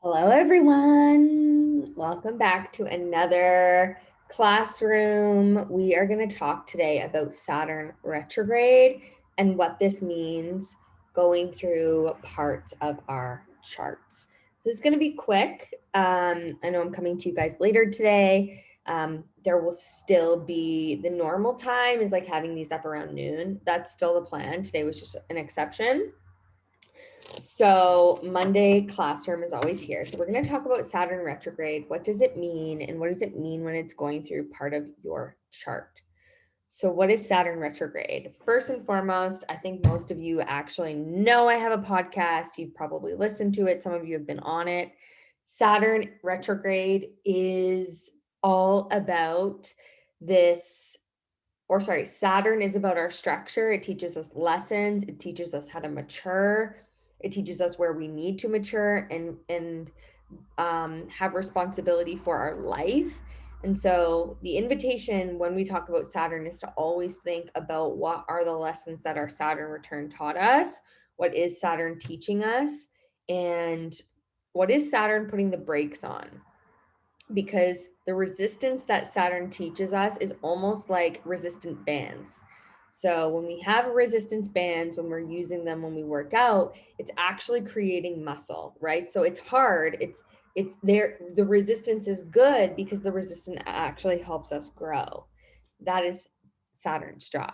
Hello, everyone. Welcome back to another classroom. We are going to talk today about Saturn retrograde and what this means going through parts of our charts. This is going to be quick. I know I'm coming to you guys later today. There will still be the normal time is like having these up around noon. That's still the plan. Today was just an exception. So Monday classroom is always here. So we're going to talk about Saturn retrograde. What does it mean? And what does it mean when it's going through part of your chart? So what is Saturn retrograde? First and foremost, I think most of you actually know I have a podcast. You've probably listened to it. Some of you have been on it. Saturn retrograde is all about Saturn is about our structure. It teaches us lessons. It teaches us how to mature. It teaches us where we need to mature and have responsibility for our life. And so the invitation when we talk about Saturn is to always think about what are the lessons that our Saturn return taught us? What is Saturn teaching us? And what is Saturn putting the brakes on? Because the resistance that Saturn teaches us is almost like resistant bands. So when we have resistance bands, when we're using them when we work out, it's actually creating muscle, right? So it's hard. It's there. The resistance is good because the resistance actually helps us grow. That is Saturn's job.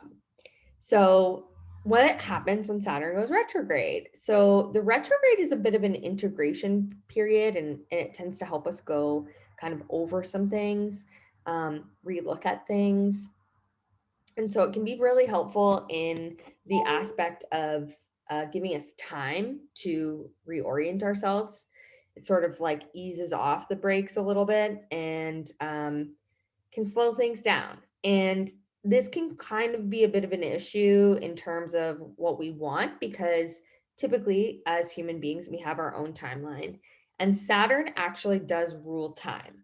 So what happens when Saturn goes retrograde? So the retrograde is a bit of an integration period, and it tends to help us go kind of over some things, relook at things. And so it can be really helpful in the aspect of giving us time to reorient ourselves. It sort of like eases off the brakes a little bit and can slow things down. And this can kind of be a bit of an issue in terms of what we want, because typically, as human beings, we have our own timeline. And Saturn actually does rule time.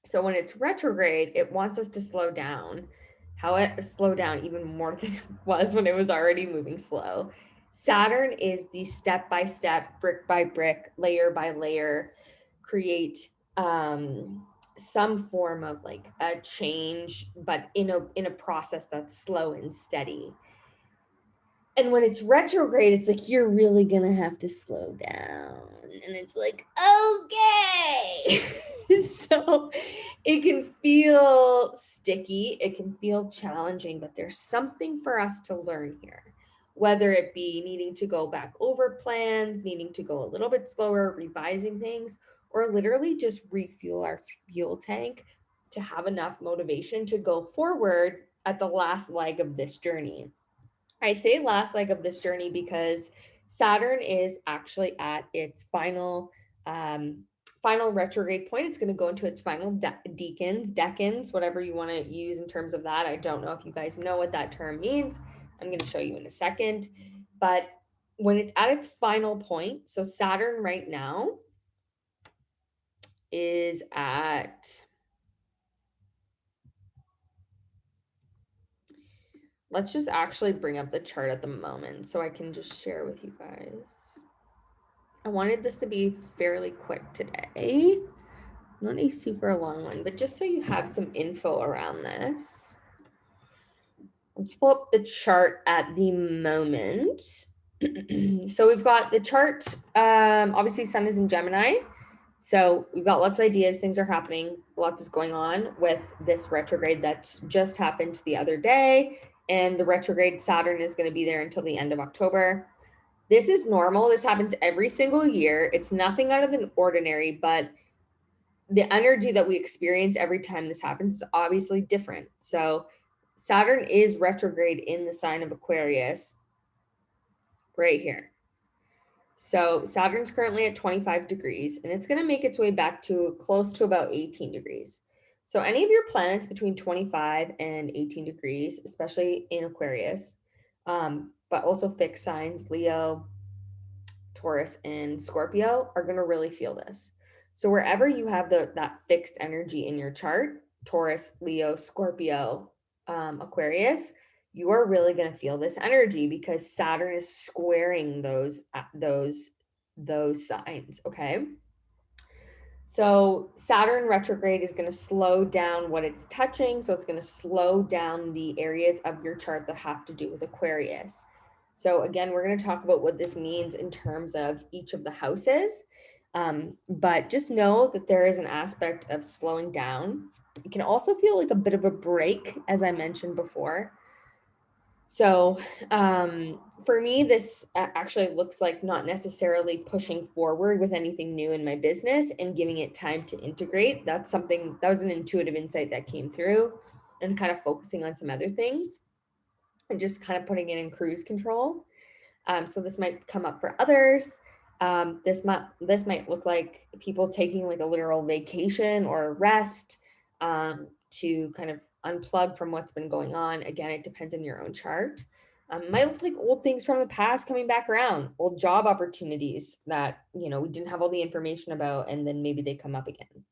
So when it's retrograde, it wants us to slow down. How it slow down even more than it was when it was already moving slow. Saturn is the step by step, brick by brick, layer by layer, create some form of like a change, but in a process that's slow and steady. And when it's retrograde, it's like you're really gonna have to slow down. And it's like, okay. So it can feel sticky, it can feel challenging, but there's something for us to learn here. Whether it be needing to go back over plans, needing to go a little bit slower, revising things, or literally just refuel our fuel tank to have enough motivation to go forward at the last leg of this journey. I say last leg of this journey because Saturn is actually at its final retrograde point. It's going to go into its final decans, whatever you want to use in terms of that. I don't know if you guys know what that term means. I'm going to show you in a second. But when it's at its final point, so Saturn right now is at, let's just actually bring up the chart at the moment so I can just share with you guys. I wanted this to be fairly quick today, not a super long one, but just so you have some info around this. Let's pull up the chart at the moment. So we've got the chart. Obviously, Sun is in Gemini. So we've got lots of ideas. Things are happening. Lots is going on with this retrograde that just happened the other day. And the retrograde Saturn is going to be there until the end of October. This is normal. This happens every single year. It's nothing out of the ordinary, but the energy that we experience every time this happens is obviously different. So Saturn is retrograde in the sign of Aquarius right here. So Saturn's currently at 25 degrees, and it's going to make its way back to close to about 18 degrees. So any of your planets between 25 and 18 degrees, especially in Aquarius, but also fixed signs, Leo, Taurus, and Scorpio, are going to really feel this. So wherever you have that fixed energy in your chart, Taurus, Leo, Scorpio, Aquarius, you are really going to feel this energy because Saturn is squaring those signs. Okay. So Saturn retrograde is going to slow down what it's touching. So it's going to slow down the areas of your chart that have to do with Aquarius. So again, we're going to talk about what this means in terms of each of the houses. But just know that there is an aspect of slowing down. It can also feel like a bit of a break, as I mentioned before. So for me, this actually looks like not necessarily pushing forward with anything new in my business and giving it time to integrate. That's something that was an intuitive insight that came through, and kind of focusing on some other things and just kind of putting it in cruise control. So this might come up for others. This might look like people taking like a literal vacation or a rest, to kind of unplug from what's been going on. Again, it depends on your own chart. Might look like old things from the past coming back around, old job opportunities that we didn't have all the information about, and then maybe they come up again.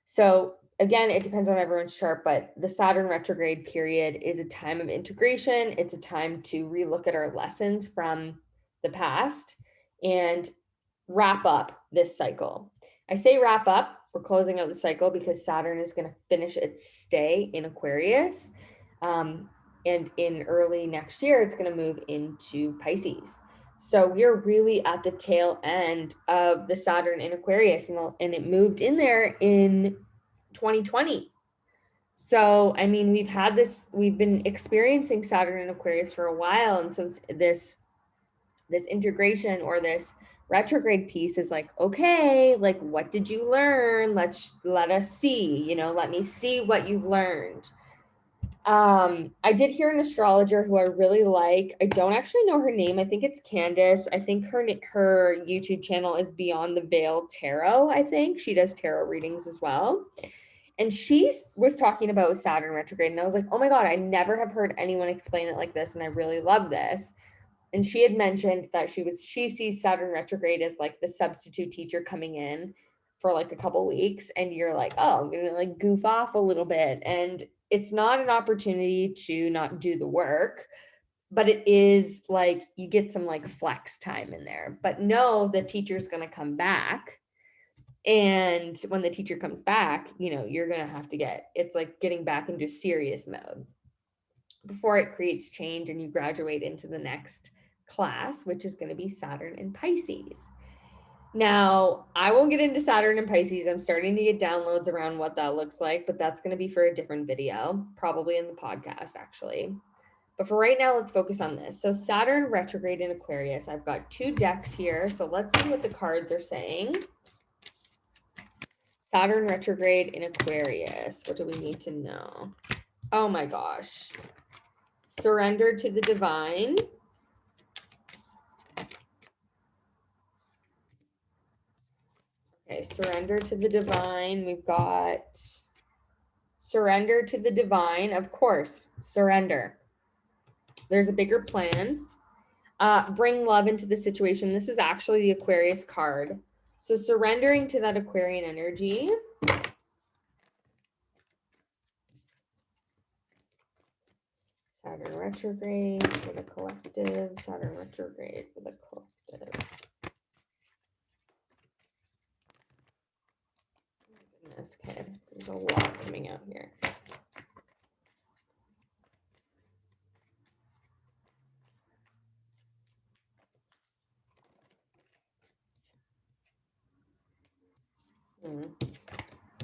So again, it depends on everyone's chart, but the Saturn retrograde period is a time of integration. It's a time to relook at our lessons from the past and wrap up this cycle. I say wrap up, we're closing out the cycle because Saturn is going to finish its stay in Aquarius. And in early next year, it's going to move into Pisces. So we're really at the tail end of the Saturn in Aquarius, and it moved in there in 2020. So, I mean, we've been experiencing Saturn in Aquarius for a while. And since this integration or this retrograde piece is like, okay, like, what did you learn? Let us see, let me see what you've learned. I did hear an astrologer who I really like. I don't actually know her name. I think it's Candace. I think her YouTube channel is Beyond the Veil Tarot. I think she does tarot readings as well. And she was talking about Saturn retrograde, and I was like, oh my God, I never have heard anyone explain it like this, and I really love this. And she had mentioned that she sees Saturn retrograde as like the substitute teacher coming in for like a couple weeks, and you're like, oh, I'm gonna like goof off a little bit. And it's not an opportunity to not do the work, but it is like you get some like flex time in there. But no, the teacher's gonna come back. And when the teacher comes back, you're gonna have to it's like getting back into serious mode before it creates change and you graduate into the next class, which is going to be Saturn and Pisces. Now, I won't get into Saturn and Pisces. I'm starting to get downloads around what that looks like, but that's going to be for a different video, probably in the podcast, actually. But for right now, let's focus on this. So Saturn retrograde in Aquarius. I've got 2 decks here. So let's see what the cards are saying. Saturn retrograde in Aquarius. What do we need to know? Oh my gosh. Surrender to the divine. Okay, surrender to the divine. We've got surrender to the divine. Of course, surrender. There's a bigger plan. Bring love into the situation. This is actually the Aquarius card. So surrendering to that Aquarian energy. Saturn retrograde for the collective. Saturn retrograde for the collective. Goodness, okay. There's a lot coming out here.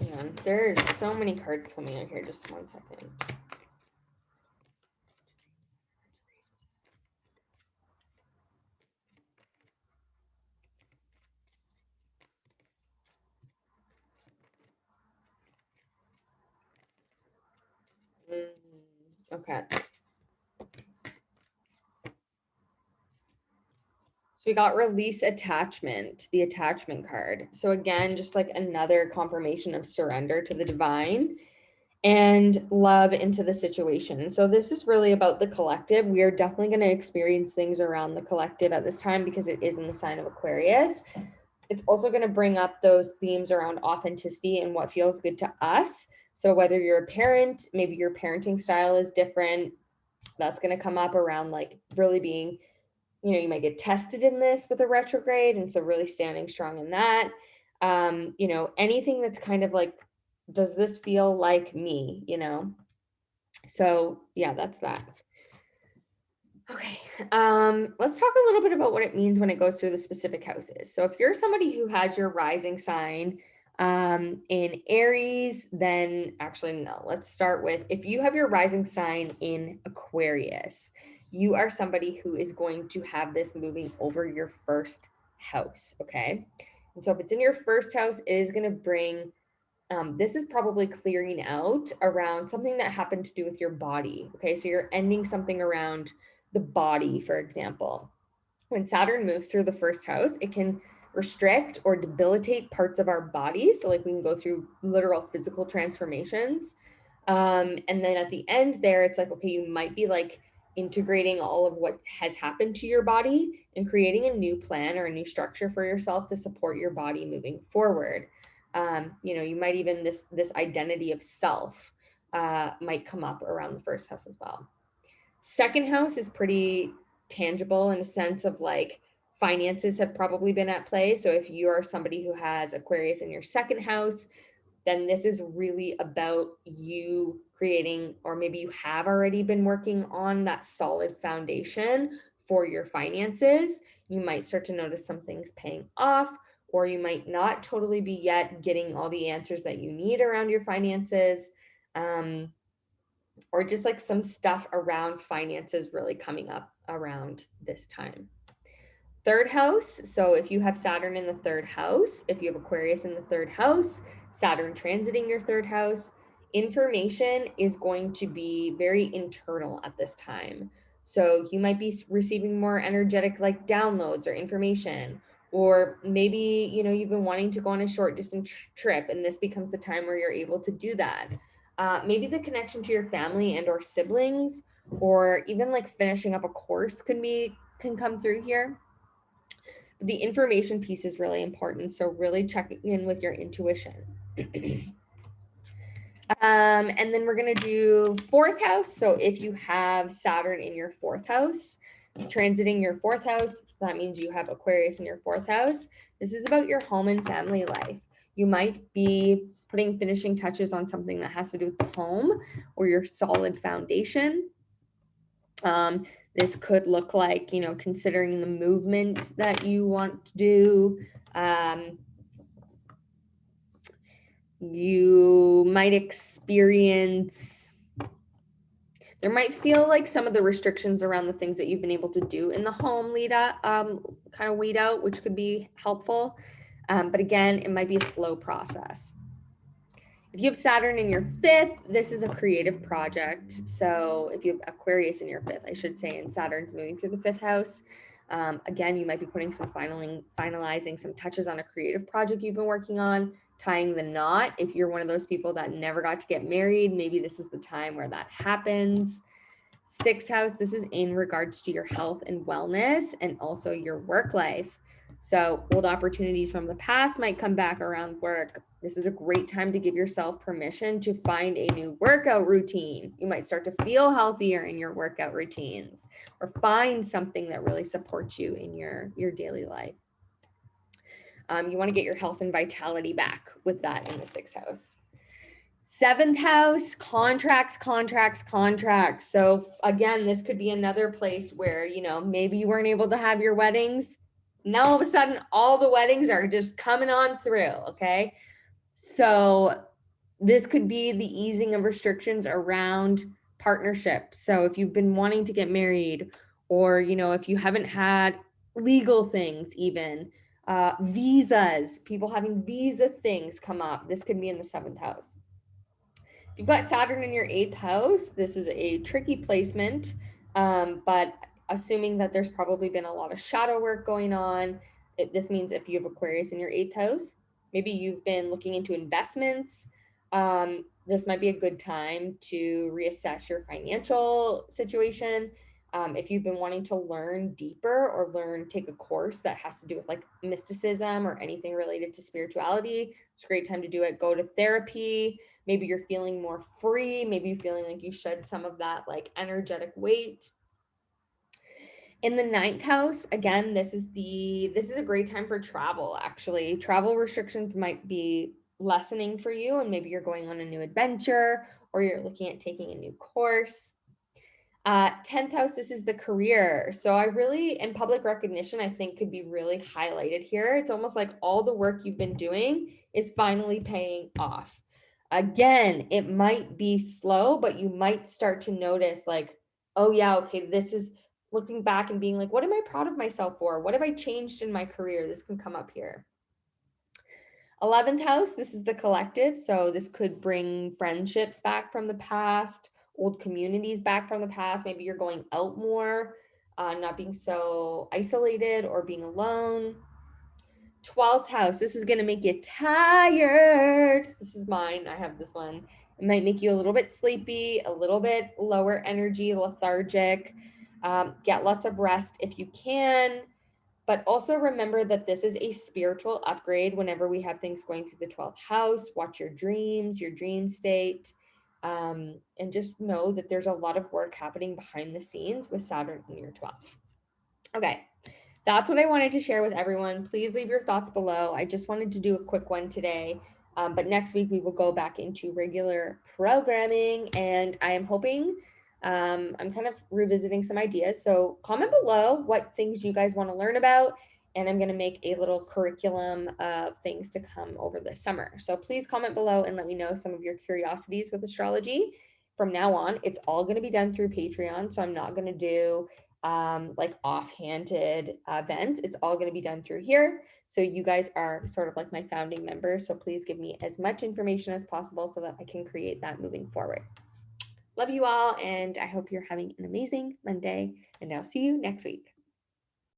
Yeah, there's so many cards coming out here. Just 1 second. Okay. So we got release attachment, the attachment card. So again, just like another confirmation of surrender to the divine and love into the situation. So this is really about the collective. We are definitely going to experience things around the collective at this time because it is in the sign of Aquarius. It's also going to bring up those themes around authenticity and what feels good to us. So whether you're a parent, maybe your parenting style is different, that's going to come up around like really being, you might get tested in this with a retrograde. And so really standing strong in that. You know, anything that's kind of like, does this feel like me, you know? So yeah, that's that. Okay. Let's talk a little bit about what it means when it goes through the specific houses. So if you're somebody who has your rising sign in Aries, then actually no, let's start with if you have your rising sign in Aquarius, you are somebody who is going to have this moving over your first house. Okay. And so if it's in your first house, it is going to bring this is probably clearing out around something that happened to do with your body. Okay, so you're ending something around the body, for example. When Saturn moves through the first house, it can restrict or debilitate parts of our bodies. So, like, we can go through literal physical transformations. And then at the end, there, it's like, okay, you might be like integrating all of what has happened to your body and creating a new plan or a new structure for yourself to support your body moving forward. You know, you might even this identity of self might come up around the first house as well. Second house is pretty tangible in a sense of like finances have probably been at play. So if you are somebody who has Aquarius in your second house, then this is really about you creating, or maybe you have already been working on that solid foundation for your finances. You might start to notice some things paying off, or you might not totally be yet getting all the answers that you need around your finances. Or just like some stuff around finances really coming up around this time. Third house. So if you have Saturn in the third house, if you have Aquarius in the third house, Saturn transiting your third house, information is going to be very internal at this time. So you might be receiving more energetic like downloads or information, or maybe, you know, you've been wanting to go on a short distance trip and this becomes the time where you're able to do that. Maybe the connection to your family and or siblings, or even like finishing up a course can come through here. The information piece is really important. So really checking in with your intuition. And then we're going to do fourth house. So if you have Saturn in your fourth house, transiting your fourth house, so that means you have Aquarius in your fourth house. This is about your home and family life. You might be putting finishing touches on something that has to do with the home or your solid foundation. This could look like, you know, considering the movement that you want to do. You might experience, there might feel like some of the restrictions around the things that you've been able to do in the home kind of weed out, which could be helpful. But again, it might be a slow process. If you have Saturn in your fifth, this is a creative project. So if you have Aquarius in your fifth, I should say, and Saturn's moving through the fifth house, again, you might be putting some finalizing some touches on a creative project you've been working on, tying the knot. If you're one of those people that never got to get married, maybe this is the time where that happens. Sixth house, this is in regards to your health and wellness and also your work life. So old opportunities from the past might come back around work. This is a great time to give yourself permission to find a new workout routine. You might start to feel healthier in your workout routines, or find something that really supports you in your daily life. You want to get your health and vitality back with that in the sixth house. Seventh house, contracts. So again, this could be another place where, you know, maybe you weren't able to have your weddings. Now all of a sudden, all the weddings are just coming on through. Okay. So this could be the easing of restrictions around partnership. So if you've been wanting to get married, or, you know, if you haven't had legal things, even visas, people having visa things come up, this could be in the seventh house. If you've got Saturn in your eighth house, this is a tricky placement, but assuming that there's probably been a lot of shadow work going on, this means if you have Aquarius in your eighth house, maybe you've been looking into investments. This might be a good time to reassess your financial situation. If you've been wanting to learn deeper or take a course that has to do with like mysticism or anything related to spirituality, it's a great time to do it. Go to therapy. Maybe you're feeling more free. Maybe you're feeling like you shed some of that like energetic weight. In the ninth house, again, this is a great time for travel, actually. Travel restrictions might be lessening for you, and maybe you're going on a new adventure or you're looking at taking a new course. 10th house, this is the career. So I really, in public recognition, I think could be really highlighted here. It's almost like all the work you've been doing is finally paying off. Again, it might be slow, but you might start to notice like, oh yeah, okay, this is looking back and being like, what am I proud of myself for? What have I changed in my career? This can come up here. 11th house, this is the collective. So this could bring friendships back from the past, old communities back from the past. Maybe you're going out more, not being so isolated or being alone. 12th house, this is going to make you tired. This is mine. I have this one. It might make you a little bit sleepy, a little bit lower energy, lethargic. Get lots of rest if you can. But also remember that this is a spiritual upgrade whenever we have things going through the 12th house. Watch your dreams, your dream state, and just know that there's a lot of work happening behind the scenes with Saturn in your 12th. Okay, that's what I wanted to share with everyone. Please leave your thoughts below. I just wanted to do a quick one today. But next week we will go back into regular programming, and I am hoping I'm kind of revisiting some ideas. So comment below what things you guys want to learn about, and I'm going to make a little curriculum of things to come over the summer. So please comment below and let me know some of your curiosities with astrology. From now on, it's all going to be done through Patreon. So I'm not going to do like offhanded events. It's all going to be done through here. So you guys are sort of like my founding members. So please give me as much information as possible so that I can create that moving forward. Love you all, and I hope you're having an amazing Monday, and I'll see you next week.